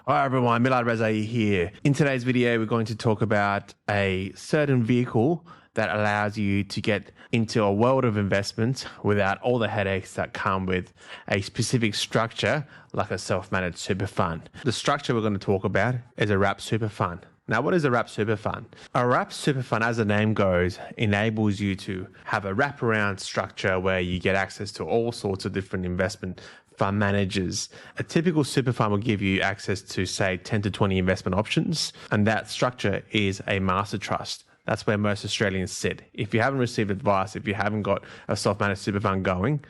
Hi everyone, Milad Rezai here. In today's video, we're going to talk about a certain vehicle that allows you to get into a world of investment without all the headaches that come with a specific structure like a self-managed super fund. The structure we're going to talk about is a wrap super fund. Now, what is a wrap super fund? A wrap super fund, as the name goes, enables you to have a wraparound structure where you get access to all sorts of different investment fund managers. A typical super fund will give you access to, say, 10 to 20 investment options, and that structure is a master trust. That's where most Australians sit. If you haven't received advice, if you haven't got a self-managed super fund going,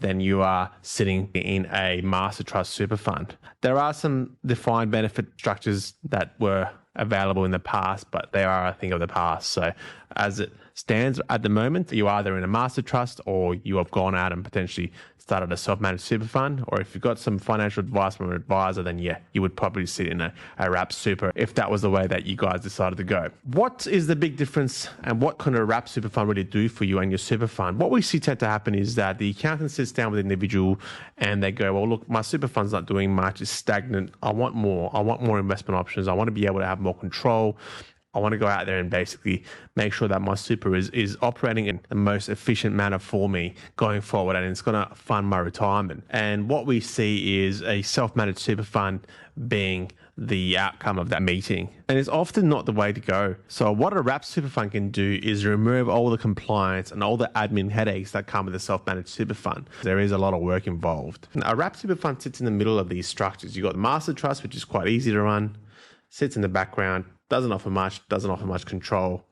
then you are sitting in a master trust super fund. There are some defined benefit structures that were available in the past, but they are a thing of the past. So as it stands at the moment, you are either in a master trust or you have gone out and potentially started a self-managed super fund, or if you've got some financial advice from an advisor, then yeah, you would probably sit in a wrap super if that was the way that you guys decided to go. What is the big difference and what can a wrap super fund really do for you and your super fund? What we see tend to happen is that the accountant sits down with the individual and they go, well, look, my super fund's not doing much, it's stagnant. I want more investment options. I want to be able to have more control. I want to go out there and basically make sure that my super is operating in the most efficient manner for me going forward, and it's going to fund my retirement. And what we see is a self-managed super fund being the outcome of that meeting. And it's often not the way to go. So what a wrap super fund can do is remove all the compliance and all the admin headaches that come with a self-managed super fund. There is a lot of work involved. Now, a wrap super fund sits in the middle of these structures. You've got the master trust, which is quite easy to run, sits in the background, doesn't offer much control,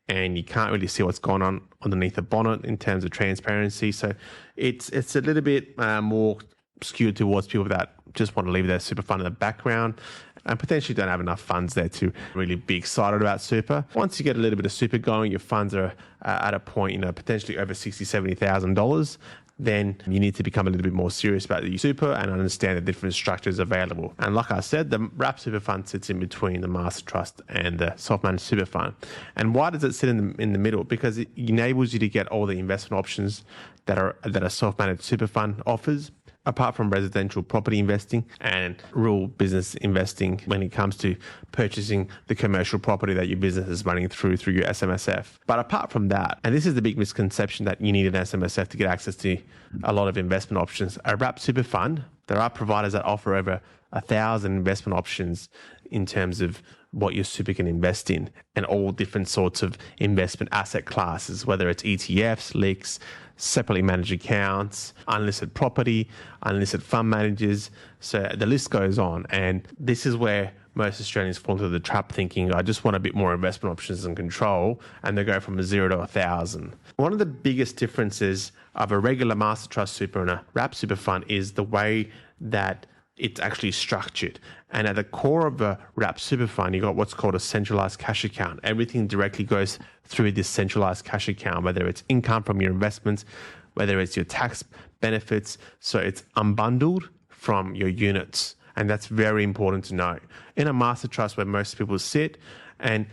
and you can't really see what's going on underneath the bonnet in terms of transparency. So it's a little bit more skewed towards people that just want to leave their super fund in the background and potentially don't have enough funds there to really be excited about super. Once you get a little bit of super going, your funds are at a point, potentially over $60,000, $70,000, then you need to become a little bit more serious about the super and understand the different structures available. And like I said, the wrap super fund sits in between the master trust and the self-managed super fund. And why does it sit in the middle? Because it enables you to get all the investment options that a self-managed super fund offers, apart from residential property investing and rural business investing when it comes to purchasing the commercial property that your business is running through your SMSF. But apart from that, and this is the big misconception that you need an SMSF to get access to a lot of investment options, a wrap super fund, there are providers that offer over 1,000 investment options in terms of what your super can invest in, and all different sorts of investment asset classes, whether it's ETFs, LICs, separately managed accounts, unlisted property, unlisted fund managers. So the list goes on. And this is where most Australians fall into the trap thinking, I just want a bit more investment options and control, and they go from a 0 to 1,000. One of the biggest differences of a regular master trust super and a wrap super fund is the way that it's actually structured. And at the core of a wrap super fund, you've got what's called a centralized cash account. Everything directly goes through this centralized cash account, whether it's income from your investments, whether it's your tax benefits. So it's unbundled from your units. And that's very important to know. In a master trust where most people sit, and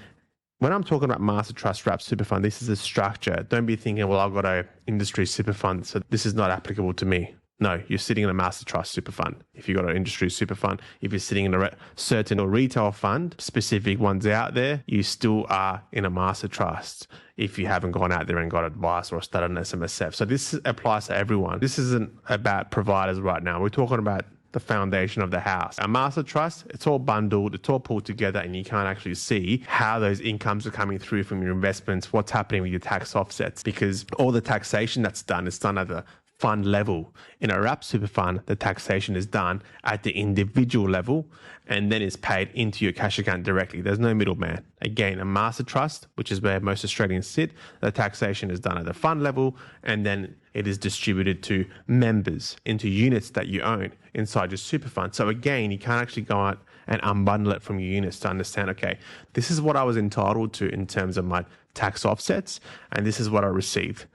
when I'm talking about master trust wrap super fund, this is a structure. Don't be thinking, well, I've got an industry super fund, so this is not applicable to me. No, you're sitting in a master trust super fund. If you've got an industry super fund, if you're sitting in a certain or retail fund, specific ones out there, you still are in a master trust if you haven't gone out there and got advice or started an SMSF. So this applies to everyone. This isn't about providers right now. We're talking about the foundation of the house. A master trust, it's all bundled, it's all pulled together, and you can't actually see how those incomes are coming through from your investments, what's happening with your tax offsets, because all the taxation that's done is done at the fund level. In a wrap super fund, the taxation is done at the individual level and then is paid into your cash account directly. There's no middleman. Again, a master trust, which is where most Australians sit, the taxation is done at the fund level and then it is distributed to members into units that you own inside your super fund. So again, you can't actually go out and unbundle it from your units to understand, okay, this is what I was entitled to in terms of my tax offsets and this is what I received.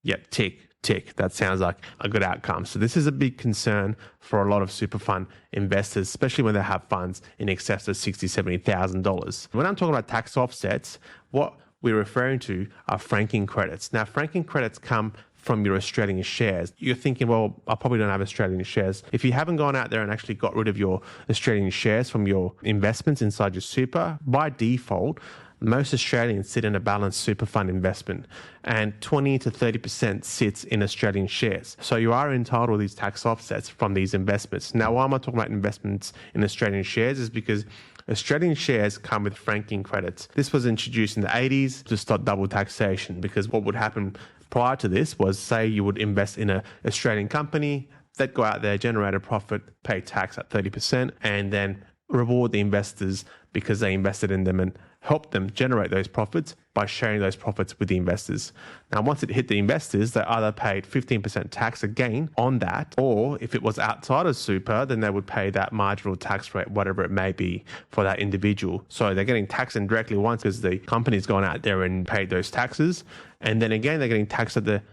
Yep, tick. That sounds like a good outcome. So this is a big concern for a lot of super fund investors, especially when they have funds in excess of $60,000, $70,000. When I'm talking about tax offsets, what we're referring to are franking credits. Now, franking credits come from your Australian shares. You're thinking, well, I probably don't have Australian shares. If you haven't gone out there and actually got rid of your Australian shares from your investments inside your super, by default, most Australians sit in a balanced super fund investment, and 20 to 30% sits in Australian shares. So you are entitled to these tax offsets from these investments. Now, why am I talking about investments in Australian shares? Is because Australian shares come with franking credits. This was introduced in the 80s to stop double taxation, because what would happen prior to this was, say you would invest in an Australian company, they'd go out there, generate a profit, pay tax at 30%, and then reward the investors because they invested in them and help them generate those profits by sharing those profits with the investors. Now, once it hit the investors, they either paid 15% tax again on that, or if it was outside of super, then they would pay that marginal tax rate, whatever it may be, for that individual. So they're getting taxed indirectly once because the company's gone out there and paid those taxes. And then again, they're getting taxed at the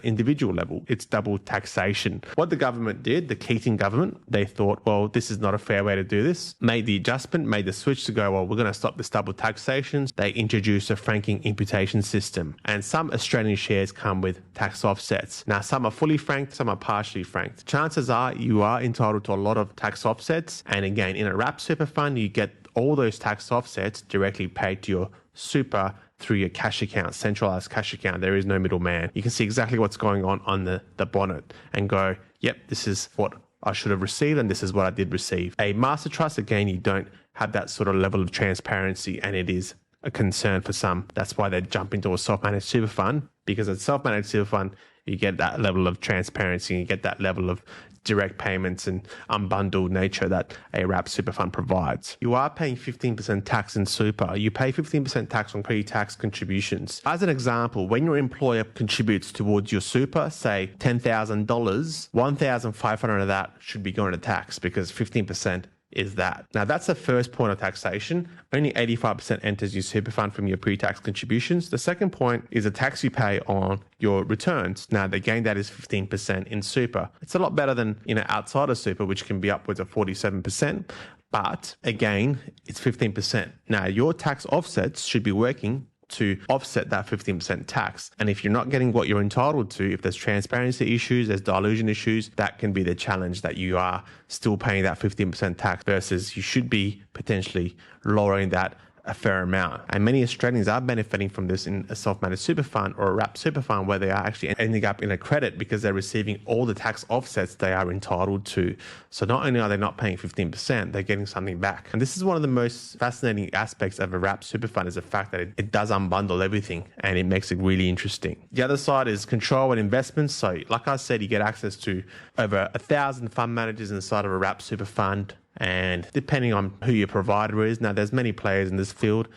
individual level. It's double taxation. What the government did, the Keating government, they thought, well, this is not a fair way to do this. Made the adjustment, made the switch to go, well, we're going to stop this double taxation. They introduced a franking imputation system. And some Australian shares come with tax offsets. Now, some are fully franked, some are partially franked. Chances are you are entitled to a lot of tax offsets. And again, in a wrap super fund, you get all those tax offsets directly paid to your super through your cash account, centralized cash account. There is no middleman. You can see exactly what's going on the bonnet and go, yep, this is what I should have received and this is what I did receive. A master trust, again, you don't have that sort of level of transparency, and it is a concern for some. That's why they jump into a self-managed super fund, because a self-managed super fund, you get that level of transparency, you get that level of direct payments and unbundled nature that a wrap super fund provides. You are paying 15% tax in super. You pay 15% tax on pre-tax contributions. As an example, when your employer contributes towards your super, say $10,000, $1,500 of that should be going to tax, because 15% is that. Now, that's the first point of taxation. Only 85% enters your super fund from your pre-tax contributions. The second point is the tax you pay on your returns. Now, again, that is 15% in super. It's a lot better than outside of super, which can be upwards of 47%. But again, it's 15%. Now, your tax offsets should be working to offset that 15% tax. And if you're not getting what you're entitled to, if there's transparency issues, there's dilution issues, that can be the challenge, that you are still paying that 15% tax versus you should be potentially lowering that a fair amount. And many Australians are benefiting from this in a self-managed super fund or a wrap super fund, where they are actually ending up in a credit because they're receiving all the tax offsets they are entitled to. So not only are they not paying 15%, they're getting something back. And this is one of the most fascinating aspects of a wrap super fund, is the fact that it does unbundle everything, and it makes it really interesting. The other side is control and investments. So like I said, you get access to over 1,000 fund managers inside of a wrap super fund. And depending on who your provider is, now there's many players in this field,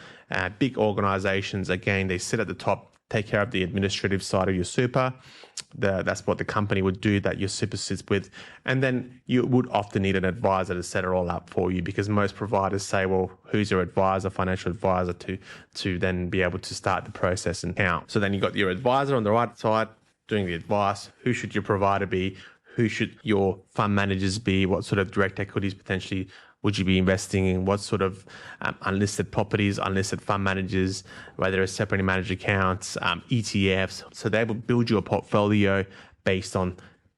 big organizations, again, they sit at the top, take care of the administrative side of your super. That's what the company would do that your super sits with. And then you would often need an advisor to set it all up for you, because most providers say, well, who's your advisor, financial advisor, to then be able to start the process and count. So then you've got your advisor on the right side doing the advice. Who should your provider be? Who should your fund managers be? What sort of direct equities potentially would you be investing in? What sort of unlisted properties, unlisted fund managers, whether it's separately managed accounts, ETFs. So they will build you a portfolio based on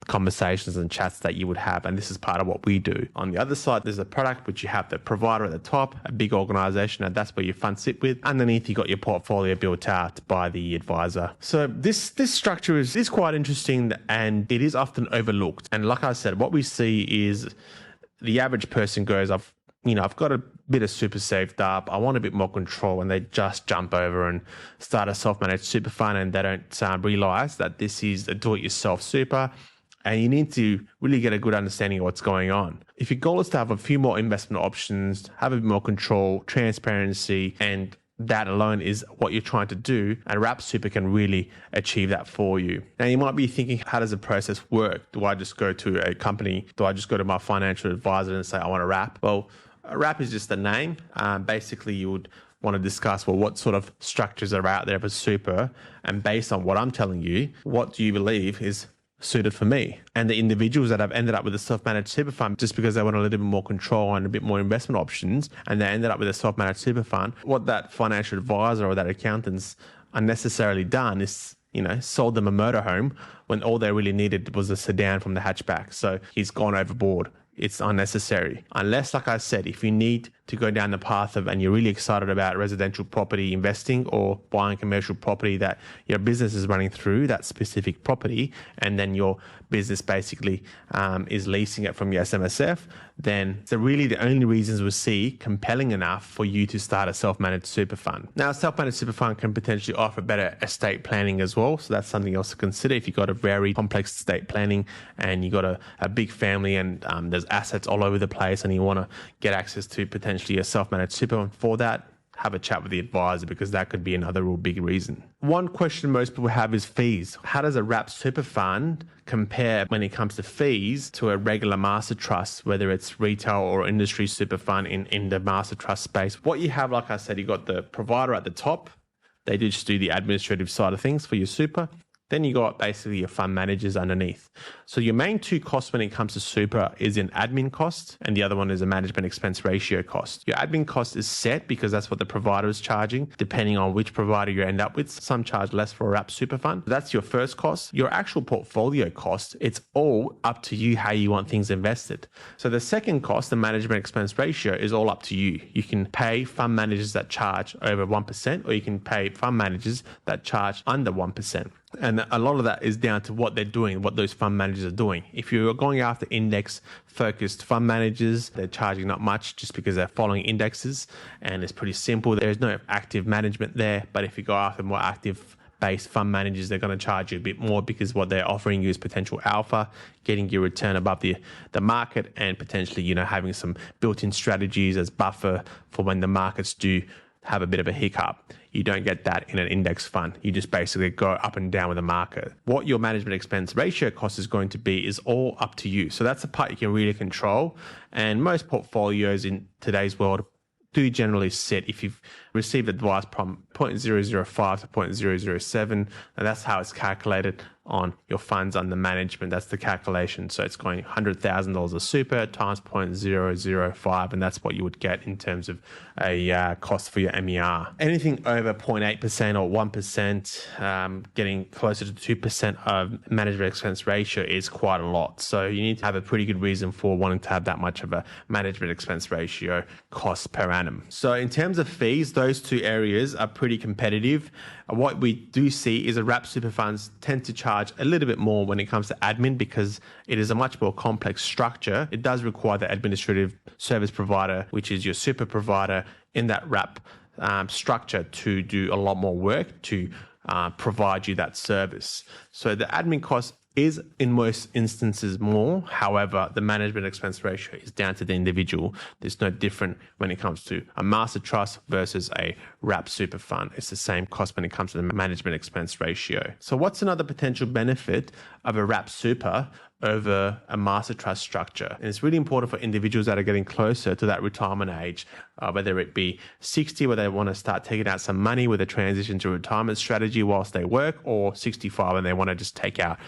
conversations and chats that you would have. And this is part of what we do. On the other side, there's a product which you have the provider at the top, a big organization, and that's where your funds sit with. Underneath, you got your portfolio built out by the advisor. So this structure is quite interesting, and it is often overlooked. And like I said, what we see is the average person goes, I've got a bit of super saved up, I want a bit more control, and they just jump over and start a self-managed super fund, and they don't realize that this is a do-it-yourself super. And you need to really get a good understanding of what's going on. If your goal is to have a few more investment options, have a bit more control, transparency, and that alone is what you're trying to do, and wrap super can really achieve that for you. Now, you might be thinking, how does the process work? Do I just go to a company? Do I just go to my financial advisor and say, I want a wrap? Well, a wrap is just a name. Basically, you would want to discuss, well, what sort of structures are out there for super? And based on what I'm telling you, what do you believe is suited for me? And the individuals that have ended up with a self-managed super fund just because they want a little bit more control and a bit more investment options, and they ended up with a self-managed super fund, what that financial advisor or that accountant's unnecessarily done is sold them a motorhome when all they really needed was a sedan from the hatchback. So he's gone overboard. It's unnecessary. Unless, like I said, if you need to go down the path of and you're really excited about residential property investing or buying commercial property that your business is running through that specific property, and then your business basically is leasing it from your SMSF, then so really the only reasons we see compelling enough for you to start a self-managed super fund. Now, a self-managed super fund can potentially offer better estate planning as well. So that's something else to consider. If you've got a very complex estate planning and you've got a big family and there's assets all over the place and you want to get access to potentially a self-managed super fund for that, have a chat with the advisor, because that could be another real big reason. One question most people have is fees. How does a wrap super fund compare when it comes to fees to a regular master trust, whether it's retail or industry super fund in the master trust space? What you have, like I said, you got the provider at the top. They just do the administrative side of things for your super. Then you got basically your fund managers underneath. So your main two costs when it comes to super is an admin cost, and the other one is a management expense ratio cost. Your admin cost is set because that's what the provider is charging, depending on which provider you end up with. Some charge less for a wrap super fund. That's your first cost. Your actual portfolio cost, it's all up to you how you want things invested. So the second cost, the management expense ratio, is all up to you. You can pay fund managers that charge over 1%, or you can pay fund managers that charge under 1%. And a lot of that is down to what they're doing, what those fund managers are doing. If you're going after index-focused fund managers, they're charging not much just because they're following indexes, and it's pretty simple. There's no active management there. But if you go after more active-based fund managers, they're going to charge you a bit more because what they're offering you is potential alpha, getting your return above the market, and potentially, having some built-in strategies as buffer for when the markets do have a bit of a hiccup. You don't get that in an index fund. You just basically go up and down with the market. What your management expense ratio cost is going to be is all up to you. So that's the part you can really control. And most portfolios in today's world do generally sit, if you've received advice from 0.005 to 0.007, and that's how it's calculated on your funds under management. That's the calculation. So it's going $100,000 of super times 0.005, and that's what you would get in terms of a cost for your MER. Anything over 0.8% or 1%, getting closer to 2% of management expense ratio is quite a lot. So you need to have a pretty good reason for wanting to have that much of a management expense ratio cost per annum. So in terms of fees, those two areas are pretty competitive. What we do see is a wrap super funds tend to charge a little bit more when it comes to admin because it is a much more complex structure. It does require the administrative service provider, which is your super provider in that wrap structure, to do a lot more work to provide you that service. So the admin cost is in most instances more. However, the management expense ratio is down to the individual. There's no different when it comes to a master trust versus a wrap super fund. It's the same cost when it comes to the management expense ratio. So what's another potential benefit of a wrap super over a master trust structure? And it's really important for individuals that are getting closer to that retirement age, whether it be 60, where they want to start taking out some money with a transition to retirement strategy whilst they work, or 65 and they want to just take out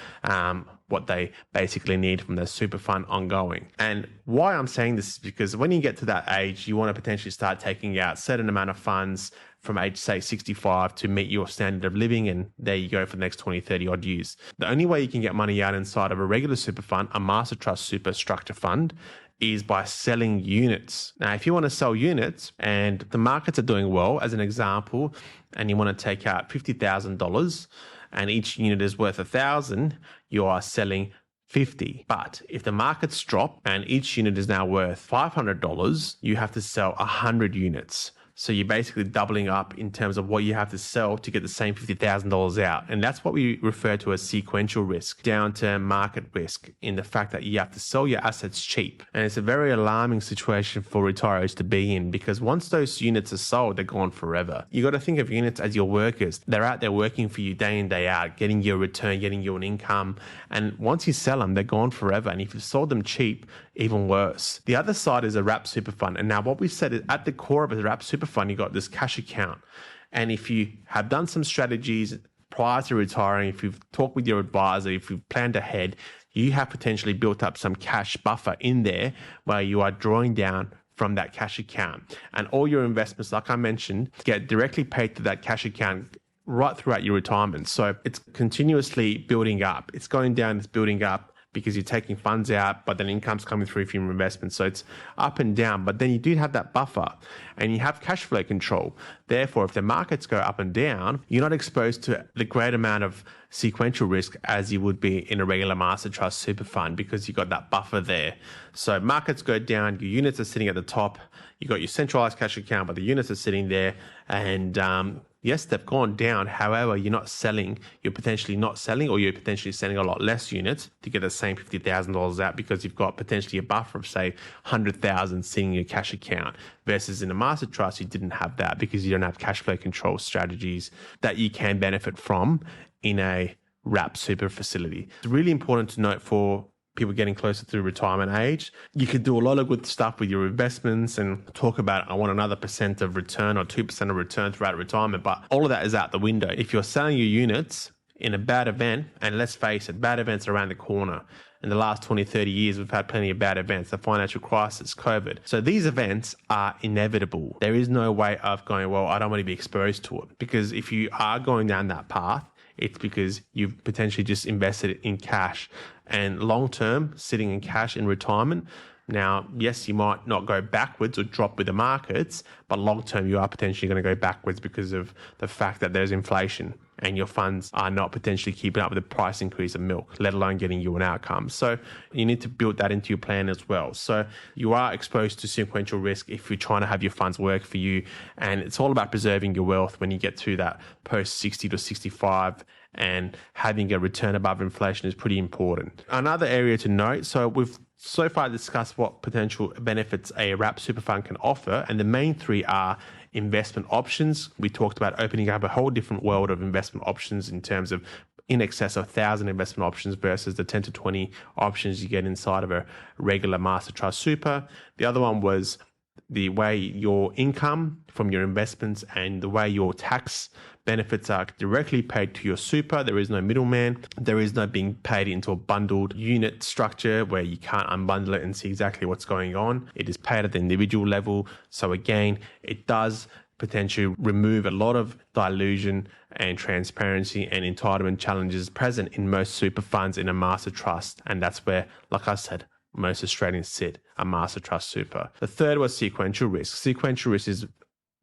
what they basically need from their super fund ongoing. And why I'm saying this is because when you get to that age, you want to potentially start taking out a certain amount of funds from age, say, 65 to meet your standard of living, and there you go for the next 20, 30 odd years. The only way you can get money out inside of a regular super fund, a master trust super structure fund, is by selling units. Now, if you want to sell units and the markets are doing well, as an example, and you want to take out $50,000 and each unit is worth $1,000, you are selling 50. But if the markets drop and each unit is now worth $500, you have to sell 100 units. So you're basically doubling up in terms of what you have to sell to get the same $50,000 out. And that's what we refer to as sequential risk, down-term market risk, in the fact that you have to sell your assets cheap. And it's a very alarming situation for retirees to be in, because once those units are sold, they're gone forever. You got to think of units as your workers. They're out there working for you day in, day out, getting you a return, getting you an income. And once you sell them, they're gone forever. And if you've sold them cheap, even worse. The other side is a wrap super fund. And now what we said is at the core of a wrap super fund, you got this cash account. And if you have done some strategies prior to retiring, if you've talked with your advisor, if you've planned ahead, you have potentially built up some cash buffer in there where you are drawing down from that cash account. And all your investments, like I mentioned, get directly paid to that cash account right throughout your retirement. So it's continuously building up. It's going down, it's building up, because you're taking funds out, but then income's coming through from your investments. So it's up and down, but then you do have that buffer and you have cash flow control. Therefore, if the markets go up and down, you're not exposed to the great amount of sequential risk as you would be in a regular master trust super fund, because you've got that buffer there. So markets go down, your units are sitting at the top, you've got your centralized cash account, but the units are sitting there, and yes, they've gone down. However, you're not selling. You're potentially not selling, or you're potentially selling a lot less units to get the same $50,000 out, because you've got potentially a buffer of, say, 100,000 sitting in your cash account. Versus in a master trust, you didn't have that because you don't have cash flow control strategies that you can benefit from in a wrap super facility. It's really important to note for people getting closer to retirement age. You could do a lot of good stuff with your investments and talk about, I want another % of return or 2% of return throughout retirement, but all of that is out the window. If you're selling your units in a bad event, and let's face it, bad events are around the corner. In the last 20, 30 years, we've had plenty of bad events, the financial crisis, COVID. So these events are inevitable. There is no way of going, well, I don't want to be exposed to it. Because if you are going down that path, it's because you've potentially just invested in cash. And long-term, sitting in cash in retirement, now, yes, you might not go backwards or drop with the markets, but long-term, you are potentially going to go backwards because of the fact that there's inflation and your funds are not potentially keeping up with the price increase of milk, let alone getting you an outcome. So you need to build that into your plan as well. So you are exposed to sequential risk if you're trying to have your funds work for you. And it's all about preserving your wealth when you get to that post 60 to 65, and having a return above inflation is pretty important. Another area to note, so we've so far discussed what potential benefits a wrap super fund can offer, and the main three are investment options. We talked about opening up a whole different world of investment options in terms of in excess of 1,000 investment options versus the 10 to 20 options you get inside of a regular master trust super. The other one was the way your income from your investments and the way your tax benefits are directly paid to your super. There is no middleman. There is no being paid into a bundled unit structure where you can't unbundle it and see exactly what's going on. It is paid at the individual level. So again, it does potentially remove a lot of dilution and transparency and entitlement challenges present in most super funds in a master trust. And that's where, like I said, most Australians sit a master trust super. The third was sequential risk. Sequential risk is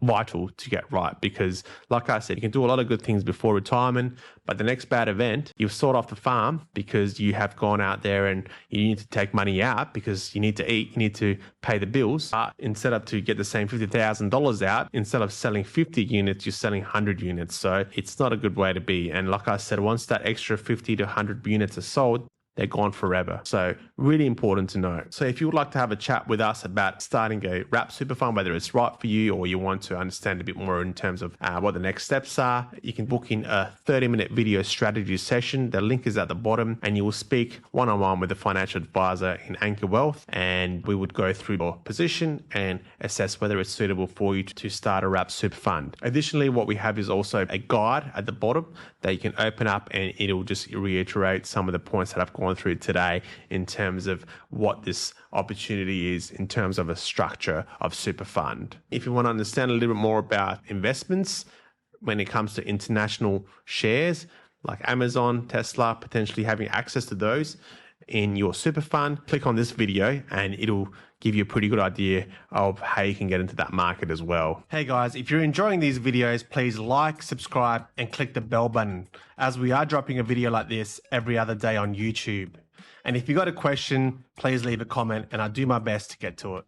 vital to get right because, like I said, you can do a lot of good things before retirement, but the next bad event, you've sold off the farm because you have gone out there and you need to take money out because you need to eat, you need to pay the bills. But instead of to get the same $50,000 out, instead of selling 50 units, you're selling 100 units. So it's not a good way to be. And like I said, once that extra 50 to 100 units are sold, they're gone forever. So really important to know. So if you would like to have a chat with us about starting a wrap super fund, whether it's right for you or you want to understand a bit more in terms of what the next steps are, you can book in a 30-minute video strategy session. The link is at the bottom and you will speak one-on-one with a financial advisor in Anchor Wealth, and we would go through your position and assess whether it's suitable for you to start a wrap super fund. Additionally, what we have is also a guide at the bottom that you can open up and it'll just reiterate some of the points that I've gone through today in terms of what this opportunity is in terms of a structure of super fund. If you want to understand a little bit more about investments when it comes to international shares like Amazon, Tesla, potentially having access to those in your super fund, click on this video and it'll give you a pretty good idea of how you can get into that market as well. Hey guys, if you're enjoying these videos, please like, subscribe, and click the bell button as we are dropping a video like this every other day on YouTube. And if you got a question, please leave a comment and I'll do my best to get to it.